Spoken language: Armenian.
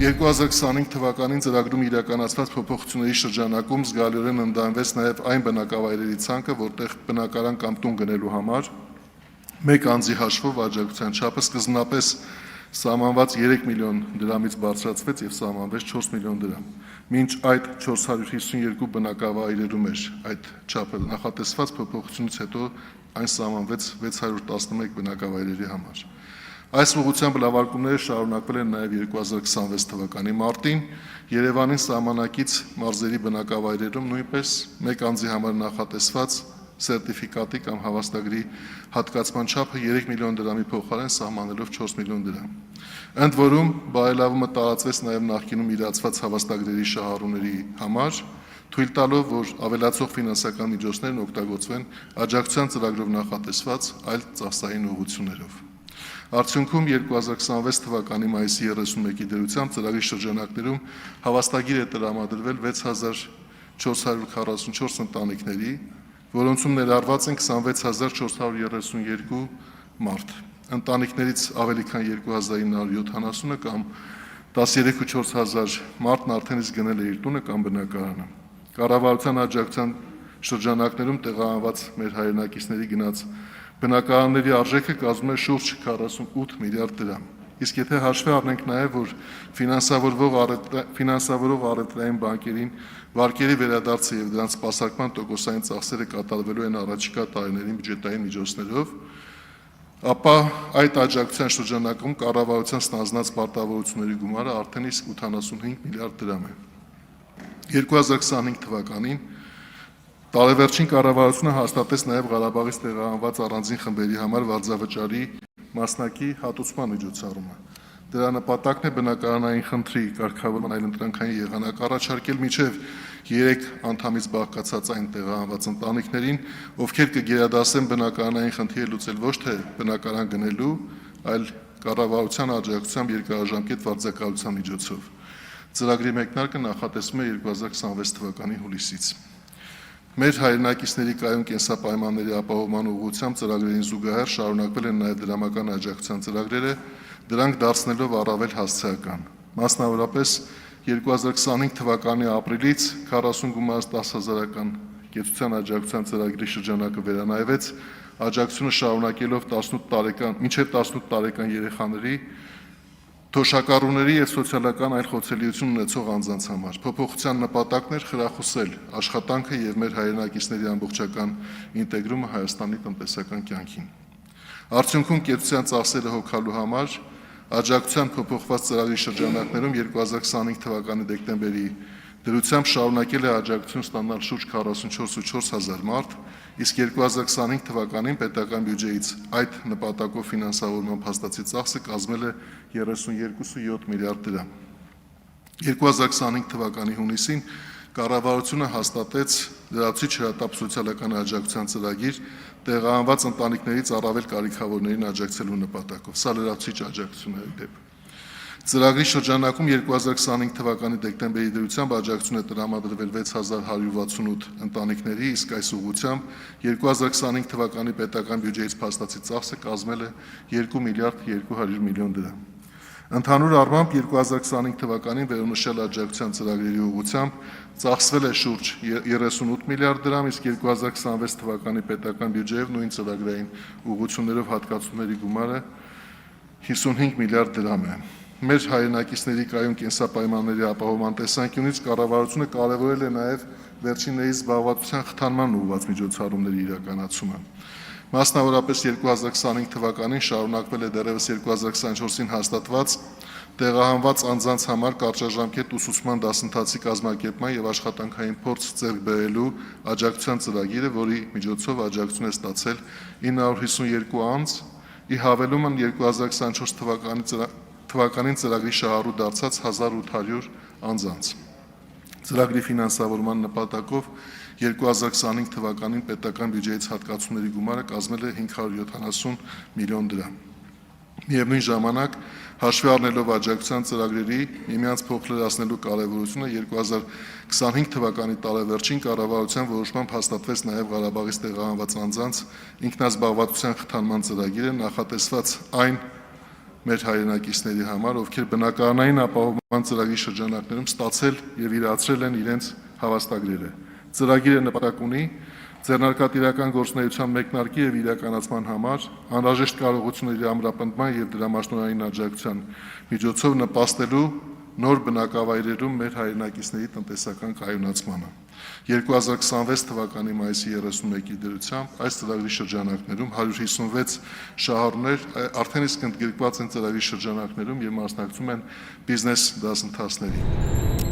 2025 թվականին ծրագրում իրականացված փոփոխությունների շրջանակում զգալիորեն ընդանվեց նաև այն բնակավայրերի ցանկը, որտեղ բնակարան կամ տուն գնելու համար մեկ անձի հաշվով աջակցության չափը սկզբնապես սահմանված 3 միլիոն դրամից բարձրացվեց եւ սահմանվեց 4 միլիոն դրամ։ Մինչ այդ 452 բնակավայրերում էր այդ չափը նախատեսված, փոփոխությունից հետո այն սահմանվեց 611 բնակավայրերի համար։ Այս ուղղությամբ լավարկումները շարունակվել են նաև 2026 թվականի մարտին Երևանի սահմանակից մարզերի բնակավայրերում նույնպես մեկ անձի համար նախատեսված սերտիֆիկատի կամ հավաստագրի հատկացման չափը 3 միլիոն դրամի փոխարեն սահմանելով 4 միլիոն դրամ։ Ընդ որում բարելավումը տարածվեց նաև նախկինում իրացված հավաստագրերի շահառուների համար, թույլ տալով, որ ավելացող ֆինանսական միջոցներն օգտագործվեն աջակցության ծրագրով նախատեսված այլ ծախսային ուղղություններով։ Արդյունքում 2026 թվականի մայիսի 31-ի դրությամբ ծրագրի շրջանակներում հավաստագիր է տրամադրվել 6444 ընտանիքների, որոնցում ներառված են 26432 մարդ։ Ընտանիքներից ավելի քան 2970-ը կամ 13,400 մարդն արդեն իսկ գնել է իր տունը կամ բնակարանը։ Կառավարության աջակցության շրջանակներում տեղահանված մեր հայրենակիցների գնաց բնակարանների արժեքը կազմում է շուրջ 48 միլիարդ դրամ։ Իսկ եթե հաշվի առնենք նաև, որ ֆինանսավորող առևտրային բանկերին վարկերի վերադարձը եւ դրանց սպասարկման տոկոսային ծախսերը կատարվելու են առաջիկա տարիներին բյուջետային միջոցներով, ապա այդ աջակցության շրջանակում կառավարության ստանձնած պարտավորությունների գումարը արդեն իսկ 85 միլիարդ դրամ է։ 2025 թվականին տարեվերջին կառավարությունը հաստատեց նաև Ղարաբաղից տեղահանված առանձին խմբերի համար վարձավճարի մասնակի հատուցման միջոցառումը։ Դրա նպատակն է բնակարանային խնդրի կարգավորման այլընտրանքային եղանակ առաջարկել մինչև 3 անդամից բաղկացած այն տեղահանված ընտանիքներին, ովքեր կգերադասեն բնակարանային խնդիրը լուծել ոչ թե բնակարան գնելու, այլ կառավարության աջակցությամբ երկարաժամկետ վարձակալության միջոցով։ Ծրագրի մեկնարկը նախատեսվում է 2026 թվականի հուլիսից։ Մեր հայրենակիցների կայուն կենսապայմանների ապահովման ուղղությամբ ծրագրերին զուգահեռ շարունակվել են նաև դրամական աջակցության ծրագրերը, դրանք դարձնելով առավել հասցեական։ Մասնավորապես 2025 թվականի ապրիլից 40 գումարած 10,000-ական կեցության աջակցության ծրագրի շրջանակը վերանայվեց, աջակցությունը շարունակելով մինչև 18 տարեկան երեխաների, թոշակառուների եւ սոցիալական այլ խոցելիություն ունեցող անձանց համար։ Փոփոխության նպատակն էր խրախուսել աշխատանքը եւ մեր հայրենակիցների ամբողջական ինտեգրումը Հայաստանի տնտեսական կյանքին։ Արդյունքում կեցության ծախսերը հոգալու համար աջակցության փոփոխված ծրագրի շրջանակներում 2025 թվականի դեկտեմբերի դրությամբ շարունակել է աջակցություն ստանալ շուրջ 44,400 մարդ, իսկ 2025 թվականին պետական բյուջեից այդ նպատակով ֆինանսավորման փաստացի ծախսը կազմել է 32,7 միլիարդ դրամ։ 2025 թվականի հունիսին կառավարությունը հաստատեց լրացուցիչ հրատապ սոցիալական աջակցության ծրագիր տեղահանված ընտանիքներից առավել կարիքավորներին աջակցելու նպատակով։ Սա լրացուցիչ աջակցություն է դեպ։ Ծրագրի շրջանակում 2025 թվականի դեկտեմբերի դրությամբ աջակցություն է տրամադրվել 6168 ընտանիքների, իսկ այս ուղղությամբ 2025 թվականի պետական բյուջեից փաստացի ծախսը կազմել է 2 միլիարդ 200 միլիոն դրամ։ Ընդհանուր առմամբ 2025 թվականին վերոնշյալ աջակցության ծրագրերի ուղղությամբ ծախսվել է շուրջ 38 միլիարդ դրամ, իսկ 2026 թվականի պետական բյուջեով նույն ծրագրային ուղղություններով հատկացումների գումարը 55 միլիարդ դրամ է։ Մեր հայրենակիցների կայուն կենսապայմանների ապահովման տեսանկյունից կառավարությունը կարևորել է նաև վերջիններիս զբաղվածության խթանման ուղղված միջոցառումների իրականացումը։ Մասնավորապես 2025 թվականին շարունակվել է դեռևս 2024-ին հաստատված տեղահանված անձանց համար կարճաժամկետ ուսուցման դասընթացի կազմակերպման եւ աշխատանքային փորձ ձեռք բերելու աջակցության ծրագիրը, որի միջոցով աջակցություն է ստացել 952 անձ, ի հավելումն 2024 թվականին ծրագրի շահառու դարձած 1800 անձանց։ Ծրագրի ֆինանսավորման նպատակով 2025 թվականին պետական բյուջեից հատկացումների գումարը կազմել է 570 միլիոն դրամ։ Միևնույն ժամանակ, հաշվի առնելով աջակցության ծրագրերի միմյանց փոխլրացնելու կարևորությունը 2025 թվականի տարեվերջին կառավարության որոշմամբ հաստատվեց նաև Ղարաբաղից տեղահանված անձանց ինքնազբաղվածության խթանման ծրագիրը, նախատեսված այն մեր հայրենակիցների համար, ովքեր բնակարանային ապահովման ծրագրի շրջանակներում ստացել եւ իրացրել են իրենց հավաստագրերը։ Ծրագիրը նպատակ ունի ձեռնարկատիրական գործունեության մեկնարկի եւ իրականացման համար անհրաժեշտ կարողությունների ամրապնդման եւ դրամաշնորհային աջակցության միջոցով նպաստելու նոր բնակավայրերում մեր հայրենակիցների տնտեսական կայունացմանը։ 2026 թվականի մայիսի 31-ի դրությամբ այս ծրագրի շրջանակներում 156 շահառուներ արդեն իսկ ընդգրկված են ծրագրի շրջանակներում եւ մասնակցում են բիզնես դասընթացների։